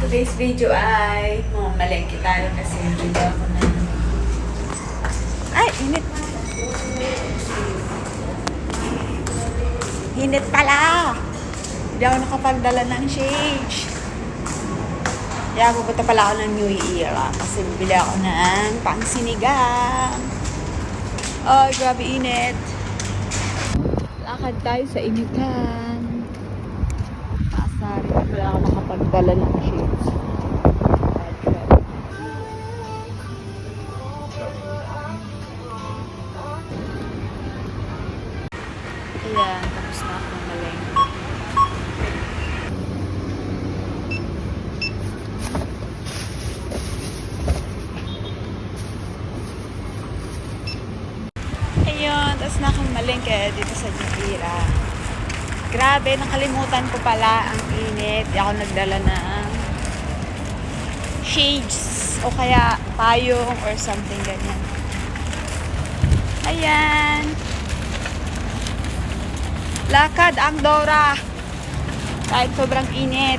today's video ay mamalengke tayo kasi hindi ako na. Ay, init. Init pala. Hindi ako nakapagdala ng shades. Kaya pupunta pala ako ng New Era kasi bibili ako ng pangsinigang. Ay, grabe init. Lakad tayo sa initan. Sorry, wala ako makapagdala ng shades. Ayan, tapos na ako malengke. Ayun, tapos na akong malengke dito sa Jupira. Grabe, nakalimutan ko pala ang init. Di ako nagdala ng shades o kaya payong or something ganyan. Ayan. Lakad ang Dora. Kahit sobrang init.